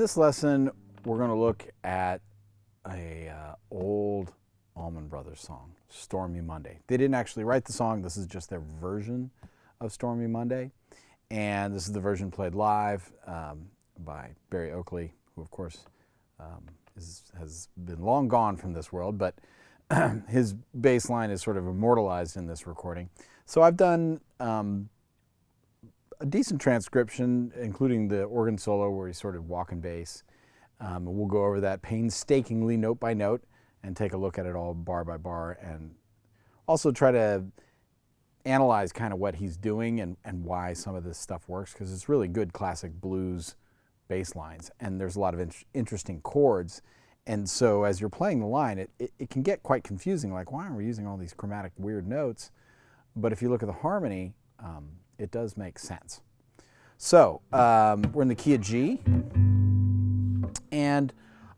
this lesson, we're going to look at a old Allman Brothers song, Stormy Monday. They didn't actually write the song. This is just their version of Stormy Monday. And this is the version played live by Barry Oakley, who, of course, has been long gone from this world, but his bass line is sort of immortalized in this recording. So I've done a decent transcription, including the organ solo where he's sort of walking bass. We'll go over that painstakingly, note by note, and take a look at it all bar by bar, and also try to analyze kind of what he's doing and why some of this stuff works, because it's really good classic blues bass lines, and there's a lot of interesting chords. And so as you're playing the line, it can get quite confusing, like, why are we using all these chromatic weird notes? But if you look at the harmony, it does make sense. So we're in the key of G, and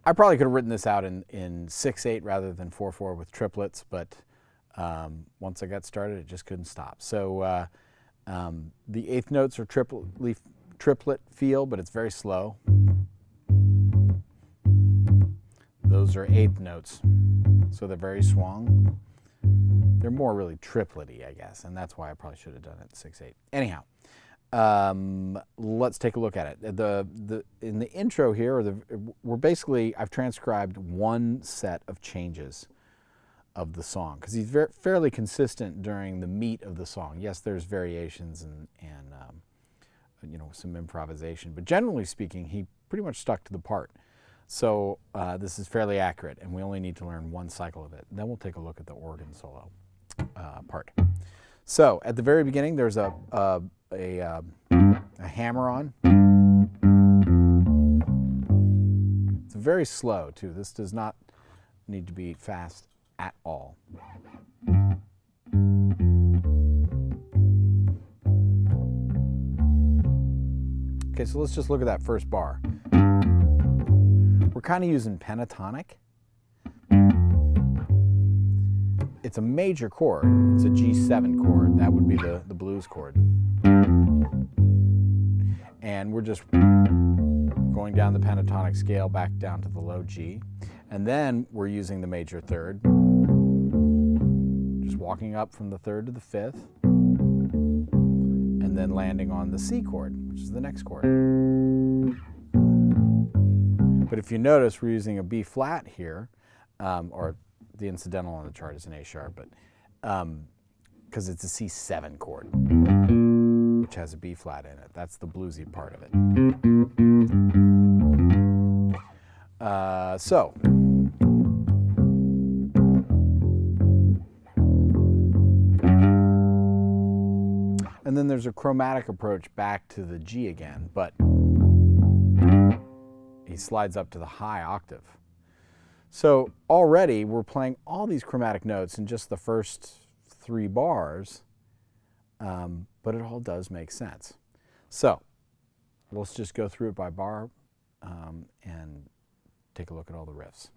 I probably could have written this out in 6/8 rather than 4/4 with triplets, but once I got started, it just couldn't stop. So the eighth notes are triplet feel, but it's very slow. Those are eighth notes, so they're very swung. They're more really triplety, I guess, and that's why I probably should have done it 6/8. Anyhow, let's take a look at it. In the intro here, I've transcribed one set of changes of the song, because he's fairly consistent during the meat of the song. Yes, there's variations and some improvisation, but generally speaking, he pretty much stuck to the part. So this is fairly accurate, and we only need to learn one cycle of it. And then we'll take a look at the organ solo part. So at the very beginning, there's a hammer-on. It's very slow, too. This does not need to be fast at all. Okay, so let's just look at that first bar. We're kind of using pentatonic. It's a major chord. It's a G7 chord. That would be the blues chord. And we're just going down the pentatonic scale back down to the low G. And then we're using the major third. Just walking up from the third to the fifth. And then landing on the C chord, which is the next chord. But if you notice, we're using a B flat here, or the incidental on the chart is an A sharp, but because it's a C7 chord, which has a B flat in it. That's the bluesy part of it. And then there's a chromatic approach back to the G again, but he slides up to the high octave. So already we're playing all these chromatic notes in just the first 3 bars, but it all does make sense. So let's just go through it by bar and take a look at all the riffs.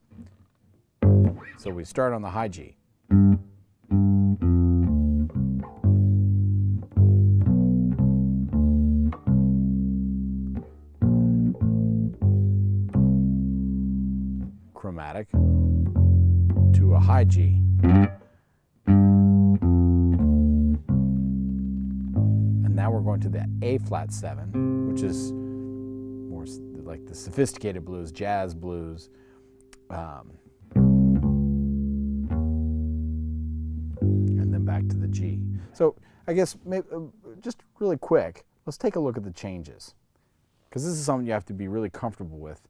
So we start on the high G. Chromatic to a high G. And now we're going to the A flat 7, which is more like the sophisticated blues, jazz blues. And then back to the G. So I guess maybe, just really quick, let's take a look at the changes, because this is something you have to be really comfortable with.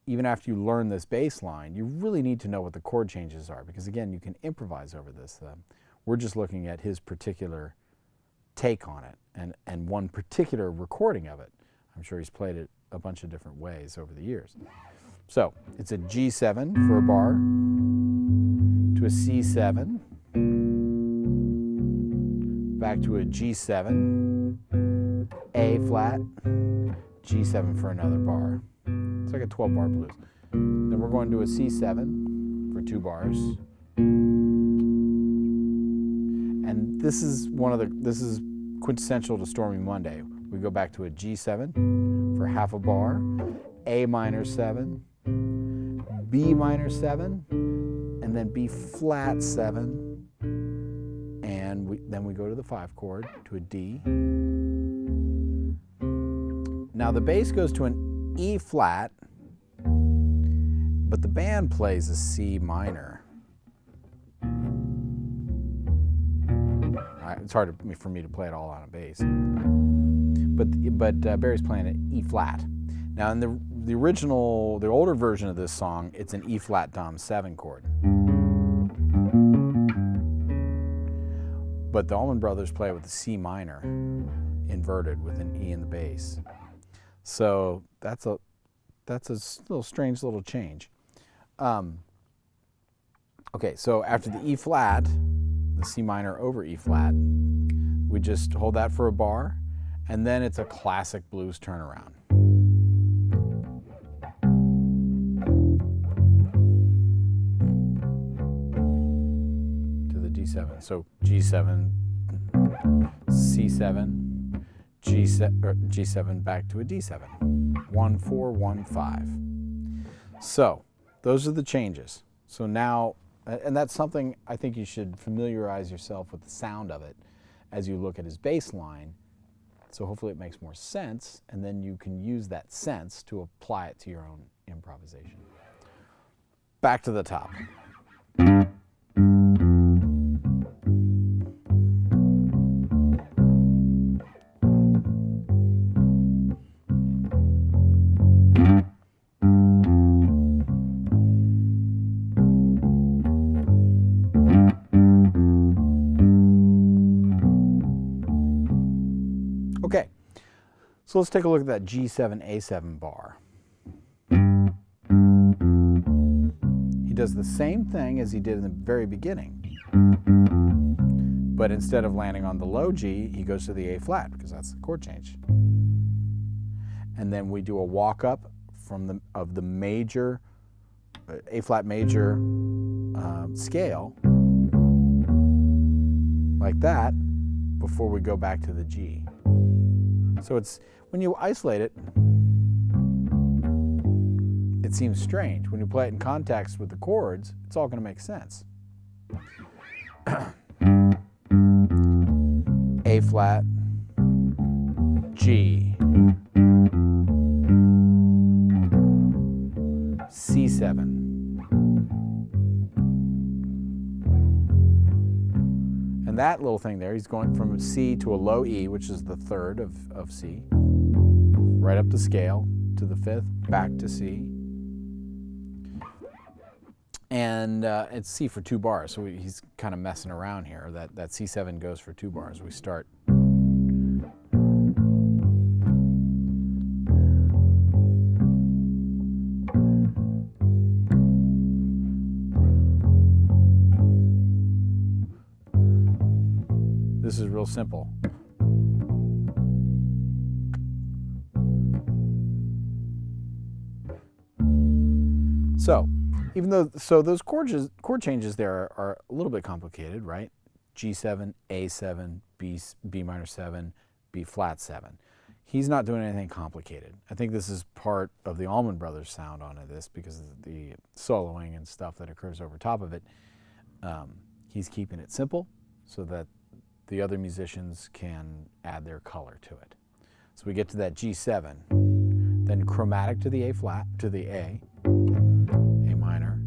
Even after you learn this bass line, you really need to know what the chord changes are, because again, you can improvise over this. We're just looking at his particular take on it and one particular recording of it. I'm sure he's played it a bunch of different ways over the years. So it's a G7 for a bar, to a C7, back to a G7, A flat, G7 for another bar. It's like a 12-bar blues. Then we're going to a C7 for 2 bars. And this is quintessential to Stormy Monday. We go back to a G7 for half a bar, A minor 7, B minor 7, and then B flat 7, and then we go to the 5 chord, to a D. Now the bass goes to an E flat, but the band plays a C minor. It's hard for me to play it all on a bass. But Barry's playing an E flat. Now in the original, the older version of this song, it's an E flat Dom 7 chord. But the Allman Brothers play it with a C minor, inverted with an E in the bass. So that's a little strange little change. Okay, so after the E flat, the C minor over E flat, we just hold that for a bar, and then it's a classic blues turnaround. To the D7. So G7, C7, G7 back to a D7. 1, 4, 1, 5. So those are the changes. So now, and that's something I think you should familiarize yourself with the sound of it as you look at his bass line. So hopefully it makes more sense, and then you can use that sense to apply it to your own improvisation. Back to the top. Okay, so let's take a look at that G7, A7 bar. He does the same thing as he did in the very beginning, but instead of landing on the low G, he goes to the A flat, because that's the chord change. And then we do a walk up from the major, A flat major scale, like that, before we go back to the G. So it's, when you isolate it, it seems strange. When you play it in context with the chords, it's all going to make sense. A flat, G, C7, and that little thing there, he's going from a C to a low E, which is the third of C, right up the scale to the fifth, back to C. And it's C for 2 bars, so he's kind of messing around here. That C7 goes for 2 bars. We start. This is real simple. So, even though, those chord changes there are a little bit complicated, right? G7, A7, B minor 7, B flat 7. He's not doing anything complicated. I think this is part of the Allman Brothers sound on this, because of the soloing and stuff that occurs over top of it. He's keeping it simple so that the other musicians can add their color to it. So we get to that G7, then chromatic to the A flat, to the A minor,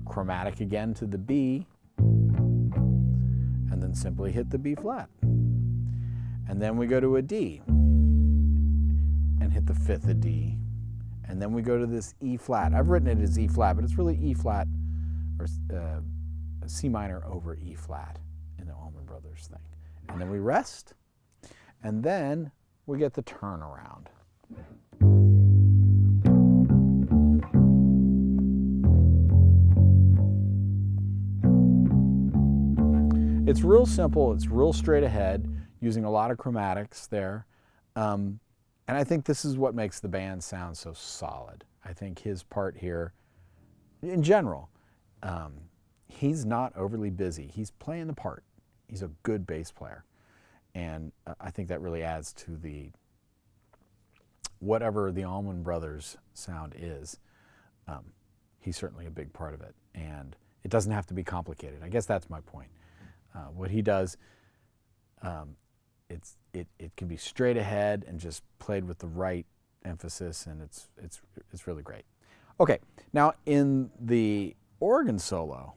chromatic again to the B, and then simply hit the B flat. And then we go to a D and hit the fifth of D. And then we go to this E flat. I've written it as E flat, but it's really E flat, or C minor over E flat in the Allman Brothers thing. And then we rest, and then we get the turnaround. It's real simple, it's real straight ahead, using a lot of chromatics there. And I think this is what makes the band sound so solid. I think his part here, in general, he's not overly busy. He's playing the part. He's a good bass player. And I think that really adds to the whatever the Allman Brothers sound is, he's certainly a big part of it. And it doesn't have to be complicated. I guess that's my point. What he does, it can be straight ahead and just played with the right emphasis, and it's really great. Okay, now in the organ solo,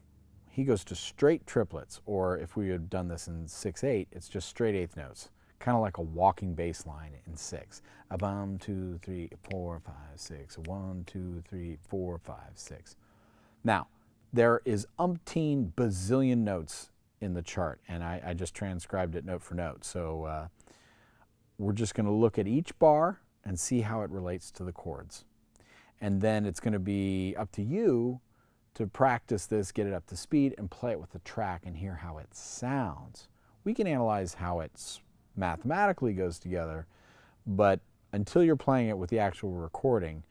he goes to straight triplets, or if we had done this in 6/8, it's just straight eighth notes, kind of like a walking bass line in 6. A 1, 2, 3, 4, 5, 6. A 1, 2, 3, 4, 5, 6. Now, there is umpteen bazillion notes in the chart, and I just transcribed it note for note. So we're just going to look at each bar and see how it relates to the chords. And then it's going to be up to you to practice this, get it up to speed, and play it with the track and hear how it sounds. We can analyze how it mathematically goes together, but until you're playing it with the actual recording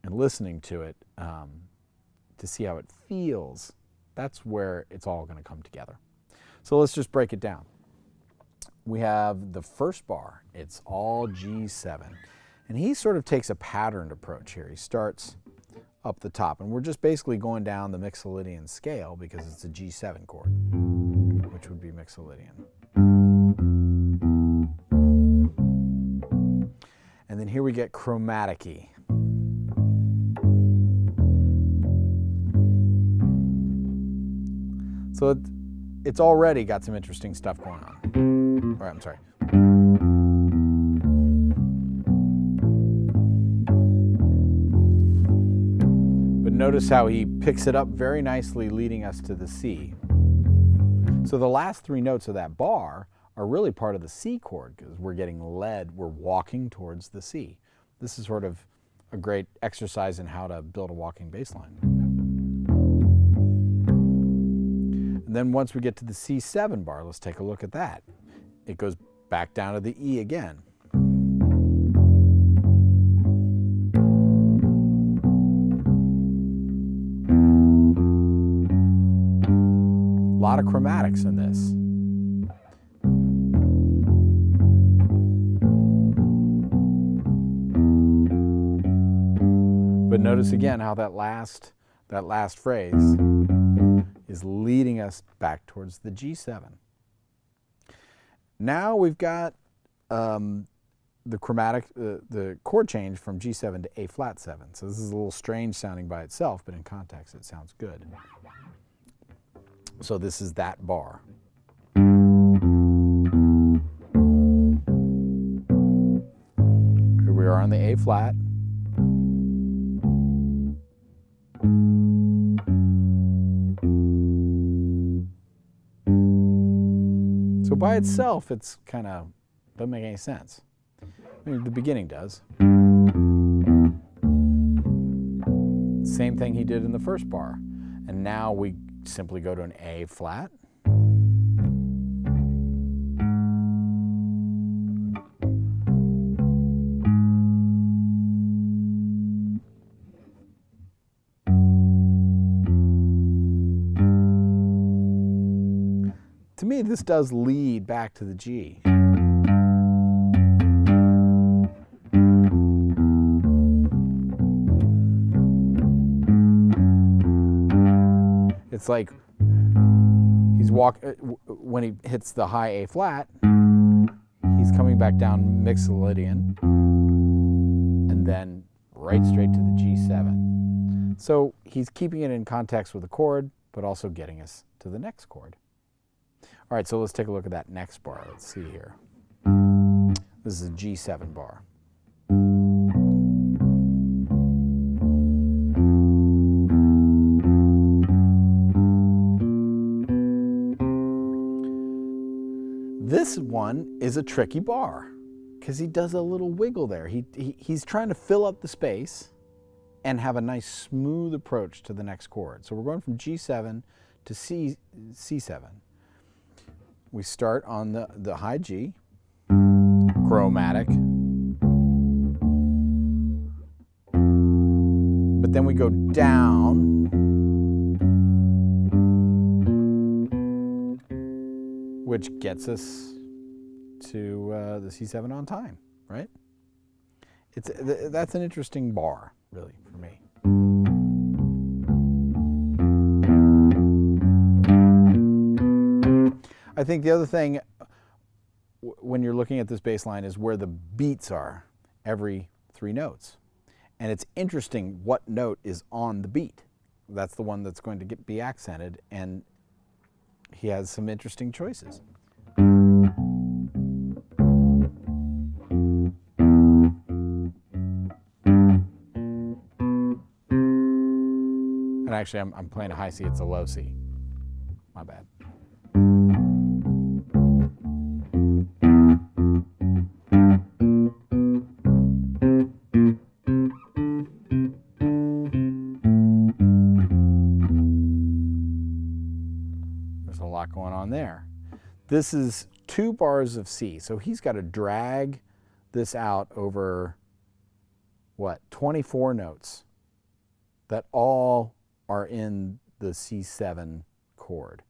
and listening to it to see how it feels, that's where it's all going to come together. So let's just break it down. We have the first bar. It's all G7. And he sort of takes a patterned approach here. He starts up the top, and we're just basically going down the Mixolydian scale because it's a G7 chord, which would be Mixolydian. And then here we get chromatic-y. So it's already got some interesting stuff going on. Or, I'm sorry. But notice how he picks it up very nicely, leading us to the C. So the last 3 notes of that bar are really part of the C chord because we're getting led, we're walking towards the C. This is sort of a great exercise in how to build a walking bass line. And then once we get to the C7 bar, let's take a look at that. It goes back down to the E again. A lot of chromatics in this. But notice again how that last phrase is leading us back towards the G7. Now we've got the chord change from G7 to A flat 7. So this is a little strange sounding by itself, but in context it sounds good. So this is that bar. Here we are on the A flat. So by itself, it's kind of doesn't make any sense. I mean, the beginning does. Same thing he did in the first bar. And now we simply go to an A flat. To me, this does lead back to the G. It's like when he hits the high A flat, he's coming back down Mixolydian and then right straight to the G7. So he's keeping it in context with the chord, but also getting us to the next chord. All right, so let's take a look at that next bar. Let's see here. This is a G7 bar. This one is a tricky bar because he does a little wiggle there. He's trying to fill up the space and have a nice smooth approach to the next chord. So we're going from G7 to C7. We start on the high G, chromatic, but then we go down, which gets us to the C7 on time, right? That's an interesting bar, really, for me. I think the other thing when you're looking at this bass line is where the beats are every 3 notes. And it's interesting what note is on the beat. That's the one that's going to be accented, and he has some interesting choices. And actually, I'm playing a high C. It's a low C. My bad. There's a lot going on there. This is 2 bars of C, so he's got to drag this out over, what, 24 notes that all are in the C7 chord.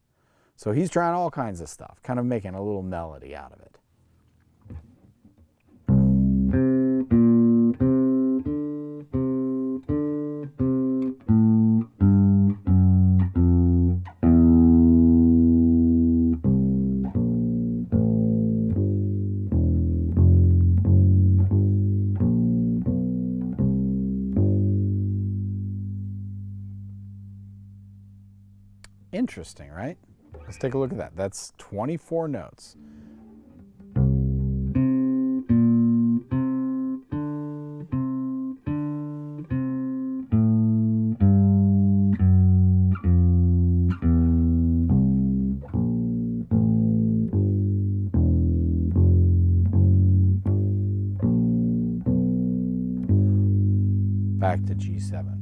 So he's trying all kinds of stuff, kind of making a little melody out of it. Interesting, right? Let's take a look at that. That's 24 notes. Back to G7.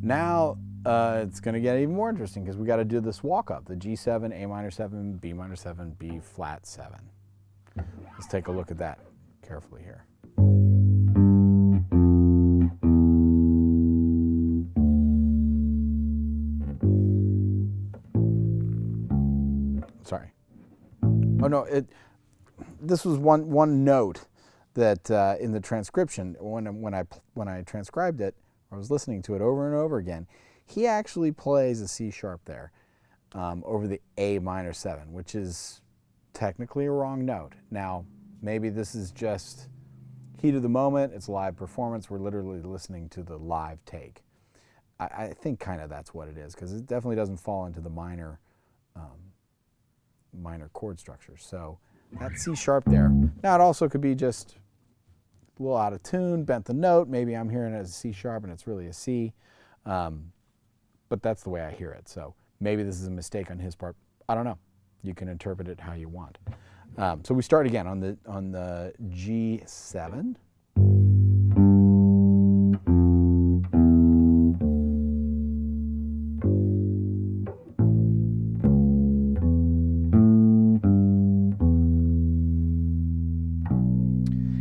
Now, it's going to get even more interesting because we got to do this walk up, the G7, A minor 7, B minor 7, B flat 7. Let's take a look at that carefully here. Sorry. Oh no, this was one note that in the transcription when I transcribed it, I was listening to it over and over again. He actually plays a C sharp there over the A minor 7, which is technically a wrong note. Now, maybe this is just heat of the moment. It's a live performance. We're literally listening to the live take. I think kind of that's what it is, because it definitely doesn't fall into the minor chord structure. So that's C sharp there. Now, it also could be just a little out of tune, bent the note. Maybe I'm hearing it as a C sharp and it's really a C. But that's the way I hear it. So maybe this is a mistake on his part. I don't know. You can interpret it how you want. So we start again on the G7.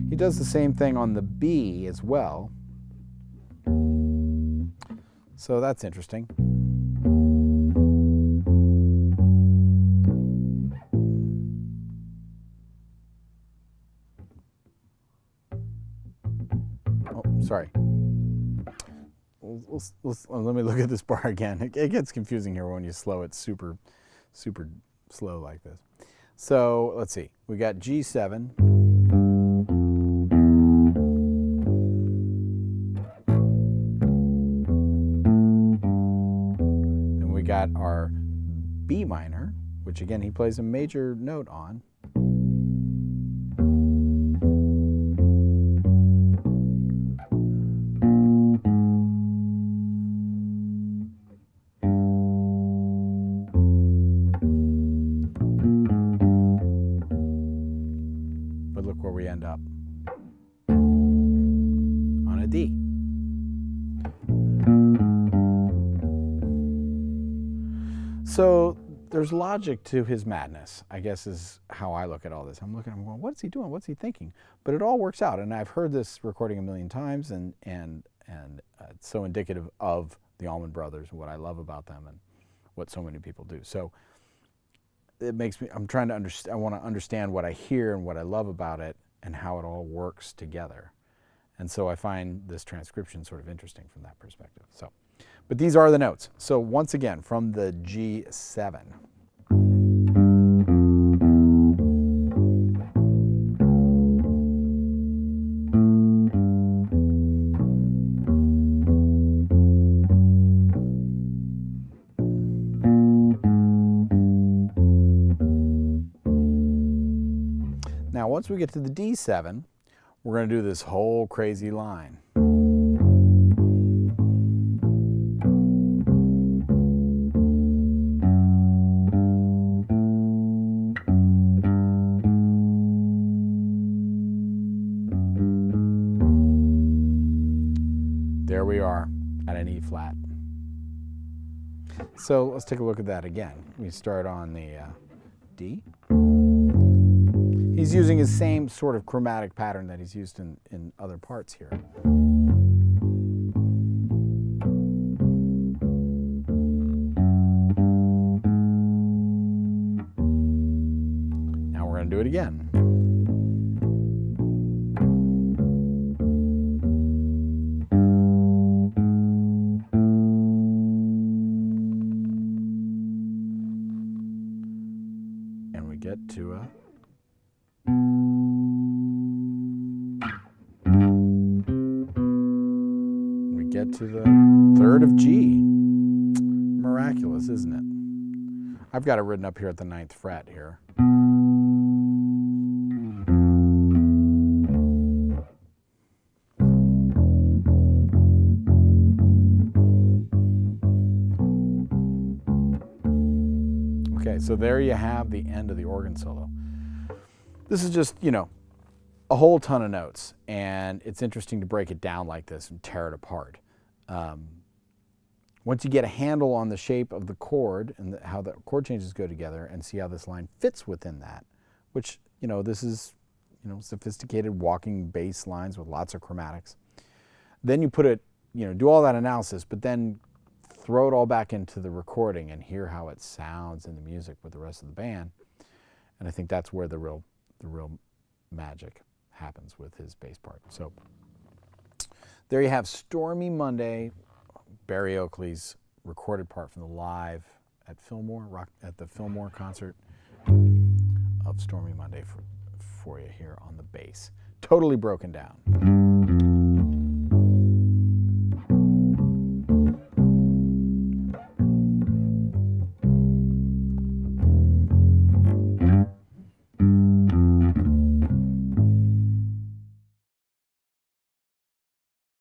He does the same thing on the B as well. So that's interesting. Oh, sorry. Let me look at this bar again. It gets confusing here when you slow it super slow like this. So let's see. We got G7. Got our B minor, which again he plays a major note on. But look where we end up. On a D. So there's logic to his madness, I guess, is how I look at all this. I'm going, what's he doing? What's he thinking? But it all works out. And I've heard this recording a million times, and it's so indicative of the Allman Brothers, what I love about them and what so many people do. So it makes me, I'm trying to understand, I want to understand what I hear and what I love about it and how it all works together. And so I find this transcription sort of interesting from that perspective. So, but these are the notes. So once again, from the G7. Now, once we get to the D7, we're going to do this whole crazy line. There we are at an E flat. So let's take a look at that again. We start on the D. He's using his same sort of chromatic pattern that he's used in other parts here. Now we're going to do it again. And we get to a to the third of G. Miraculous, isn't it? I've got it written up here at the 9th fret here. Okay, so there you have the end of the organ solo. This is just, you know, a whole ton of notes, and it's interesting to break it down like this and tear it apart. Once you get a handle on the shape of the chord and how the chord changes go together and see how this line fits within that, which, you know, this is, you know, sophisticated walking bass lines with lots of chromatics. Then you put it, you know, do all that analysis, but then throw it all back into the recording and hear how it sounds in the music with the rest of the band. And I think that's where the real magic happens with his bass part. So there you have Stormy Monday, Barry Oakley's recorded part from the live at the Fillmore concert of Stormy Monday for you here on the bass. Totally broken down.